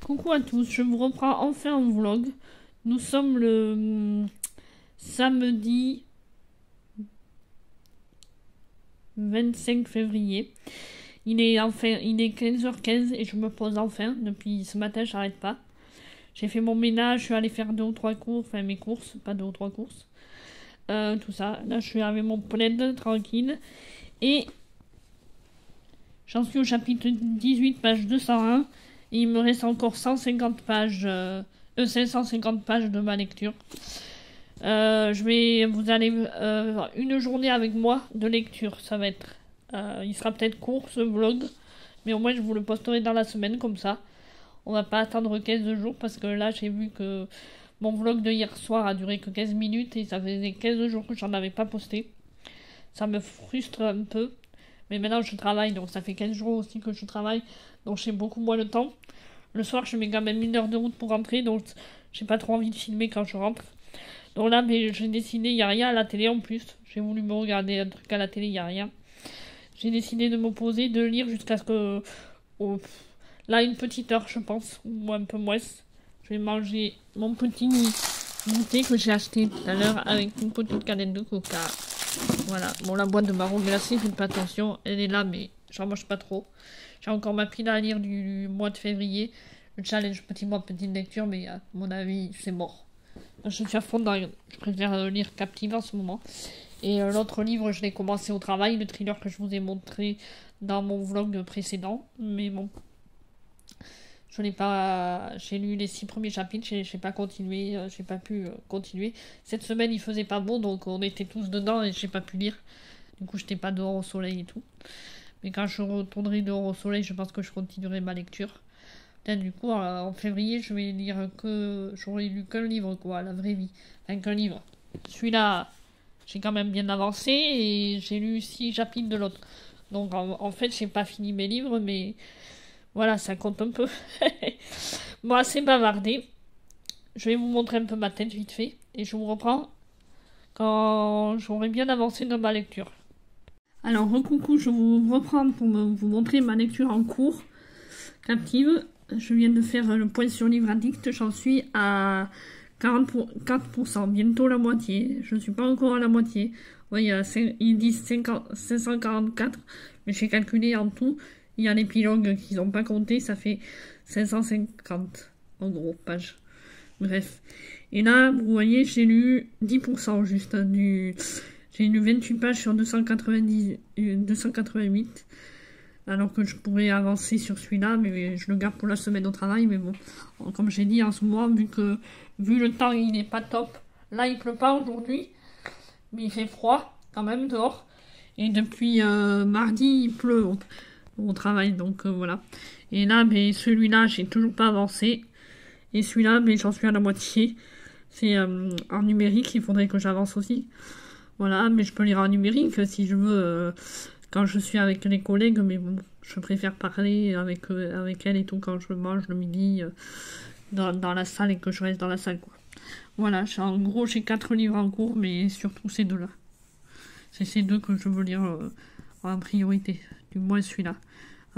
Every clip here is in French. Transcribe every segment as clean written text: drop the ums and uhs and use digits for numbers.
Coucou à tous, je vous reprends enfin en vlog. Nous sommes le samedi 25 février. Il est 15h15 et je me pose enfin. Depuis ce matin, j'arrête pas. J'ai fait mon ménage, je suis allée faire 2 ou 3 courses, enfin mes courses, pas 2 ou 3 courses. Tout ça. Là, je suis avec mon plaid tranquille. Et j'en suis au chapitre 18, page 201. Et il me reste encore 550 pages de ma lecture. Vous allez une journée avec moi de lecture. Ça va être, il sera peut-être court ce vlog, mais au moins je vous le posterai dans la semaine comme ça. On va pas attendre 15 jours parce que là j'ai vu que mon vlog de hier soir a duré que 15 minutes et ça faisait 15 jours que j'en avais pas posté. Ça me frustre un peu. Mais maintenant je travaille, donc ça fait 15 jours aussi que je travaille, donc j'ai beaucoup moins de temps. Le soir je mets quand même 1 heure de route pour rentrer, donc j'ai pas trop envie de filmer quand je rentre. Donc là j'ai décidé, il n'y a rien à la télé en plus, j'ai voulu me regarder un truc à la télé, il n'y a rien. J'ai décidé de me poser, de lire jusqu'à ce que... là une petite heure je pense, ou un peu moins. Je vais manger mon petit goûter que j'ai acheté tout à l'heure avec une petite canette de coca. Voilà, bon la boîte de marron glacé, faites pas attention, elle est là mais j'en mange pas trop. J'ai encore ma pile à lire du mois de février, le challenge petit mois petite lecture, mais à mon avis c'est mort. Je suis à fond dans, je préfère lire Captive en ce moment. Et l'autre livre je l'ai commencé au travail, le thriller que je vous ai montré dans mon vlog précédent, mais bon. Je n'ai pas, j'ai lu les 6 premiers chapitres, j'ai pas continué, j'ai pas pu continuer. Cette semaine il faisait pas bon, donc on était tous dedans et j'ai pas pu lire. Du coup j'étais pas dehors au soleil et tout. Mais quand je retournerai dehors au soleil, je pense que je continuerai ma lecture. Peut-être du coup en février je vais lire j'aurais lu qu'un livre quoi, la vraie vie. Enfin qu'un livre. Celui-là, j'ai quand même bien avancé et j'ai lu 6 chapitres de l'autre. Donc en fait j'ai pas fini mes livres, mais... voilà, ça compte un peu. Bon, assez bavardé. Je vais vous montrer un peu ma tête vite fait. Et je vous reprends quand j'aurai bien avancé dans ma lecture. Alors, recoucou, je vous reprends pour vous montrer ma lecture en cours. Captive. Je viens de faire le point sur livre addict. J'en suis à 44%. Bientôt la moitié. Je ne suis pas encore à la moitié. Oui, ils disent 544. Mais j'ai calculé en tout. Il y a l'épilogue qu'ils n'ont pas compté, ça fait 550, en gros, pages. Bref. Et là, vous voyez, j'ai lu 10% juste j'ai lu 28 pages sur 288. Alors que je pourrais avancer sur celui-là, mais je le garde pour la semaine au travail. Mais bon, comme j'ai dit en ce moment, vu le temps, il n'est pas top. Là, il pleut pas aujourd'hui, mais il fait froid quand même dehors. Et depuis mardi, il pleut au travail, donc voilà. Et là, mais celui-là, j'ai toujours pas avancé. Et celui-là, mais j'en suis à la moitié. C'est en numérique, il faudrait que j'avance aussi. Voilà, mais je peux lire en numérique si je veux, quand je suis avec les collègues, mais bon, je préfère parler avec elle et tout quand je mange le midi dans la salle et que je reste dans la salle, quoi. Voilà, en gros, j'ai 4 livres en cours, mais surtout ces deux-là. C'est ces deux que je veux lire en priorité, du moins celui-là.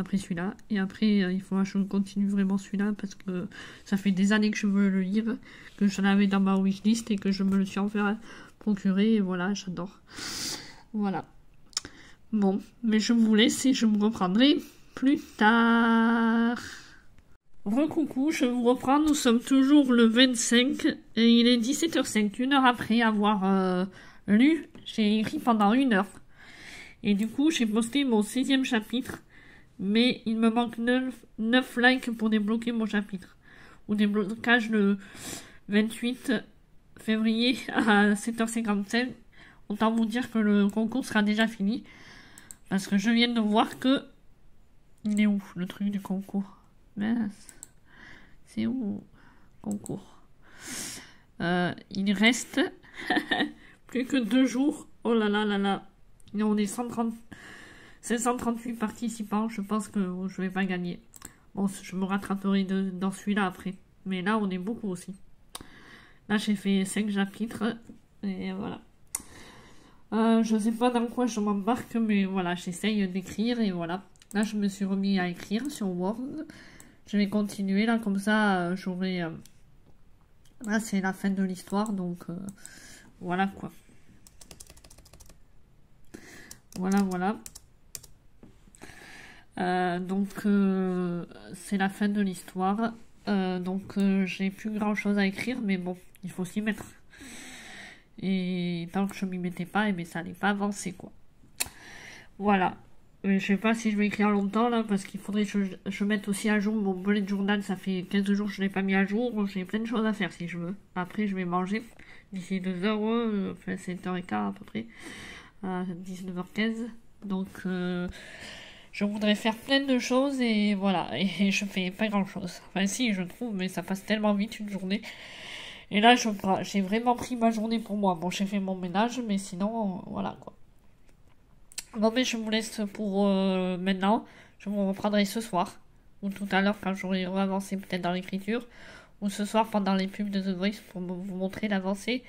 Après celui-là, et après il faudra que je continue vraiment celui-là parce que ça fait des années que je veux le lire, que je l'avais dans ma wishlist et que je me le suis enfin procuré, et voilà, j'adore. Voilà. Bon, mais je vous laisse et je vous reprendrai plus tard. Recoucou, je vous reprends, nous sommes toujours le 25 et il est 17h05, 1 heure après avoir lu, j'ai écrit pendant 1 heure. Et du coup, j'ai posté mon 16e chapitre, mais il me manque 9 likes pour débloquer mon chapitre. Au déblocage le 28 février à 7h55. Autant vous dire que le concours sera déjà fini. Parce que je viens de voir que... il est où le truc du concours? Mince. C'est où concours? Il reste plus que 2 jours. Oh là là là là. Et on est 538 participants. Je pense que je vais pas gagner. Bon, je me rattraperai dans celui-là après. Mais là, on est beaucoup aussi. Là, j'ai fait 5 chapitres. Et voilà. Je sais pas dans quoi je m'embarque, mais voilà, j'essaye d'écrire et voilà. Là, je me suis remis à écrire sur Word. Je vais continuer là, comme ça j'aurai... Là c'est la fin de l'histoire, donc voilà quoi. Voilà. Donc c'est la fin de l'histoire. Donc j'ai plus grand chose à écrire, mais bon, il faut s'y mettre. Et tant que je m'y mettais pas, et bien ça n'allait pas avancer quoi. Voilà. Mais je sais pas si je vais écrire longtemps là, parce qu'il faudrait que je mette aussi à jour mon bullet journal. Ça fait 15 jours que je l'ai pas mis à jour. J'ai plein de choses à faire si je veux. Après je vais manger d'ici 2 heures, enfin 7h15 à peu près, à 19h15. Donc je voudrais faire plein de choses et voilà. Et je fais pas grand chose. Enfin si, je trouve, mais ça passe tellement vite une journée. Et là j'ai vraiment pris ma journée pour moi. Bon, j'ai fait mon ménage, mais sinon voilà quoi. Bon, mais je vous laisse pour maintenant. Je vous reprendrai ce soir. Ou tout à l'heure quand j'aurai avancé peut-être dans l'écriture. Ou ce soir pendant les pubs de The Voice pour vous montrer l'avancée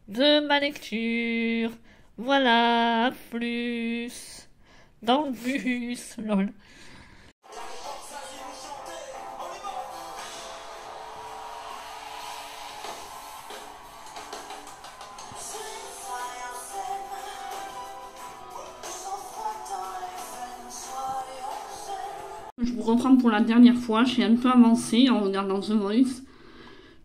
de ma lecture. Voilà, à plus. Dans le bus, lol. Je vous reprends pour la dernière fois, j'ai un peu avancé en regardant The Voice.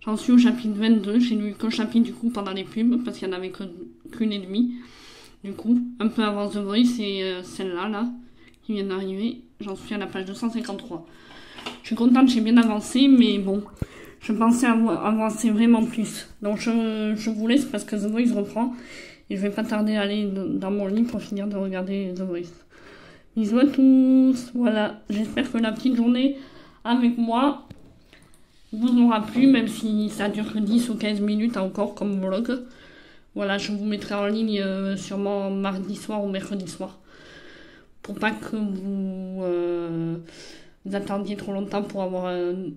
J'en suis au chapitre 22, j'ai lu qu'un chapitre du coup pendant les pubs, parce qu'il n'y en avait qu'une et demie. Du coup, un peu avant The Voice, et celle-là, là, qui vient d'arriver, j'en suis à la page 253. Je suis contente, j'ai bien avancé, mais bon, je pensais avancer vraiment plus. Donc je vous laisse parce que The Voice reprend, et je vais pas tarder à aller dans mon lit pour finir de regarder The Voice. Bisous à tous, voilà, j'espère que la petite journée avec moi vous aura plu, même si ça dure que 10 ou 15 minutes encore comme vlog. Voilà, je vous mettrai en ligne sûrement mardi soir ou mercredi soir, pour pas que vous attendiez trop longtemps pour avoir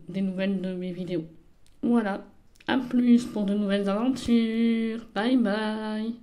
des nouvelles de mes vidéos. Voilà, à plus pour de nouvelles aventures, bye bye.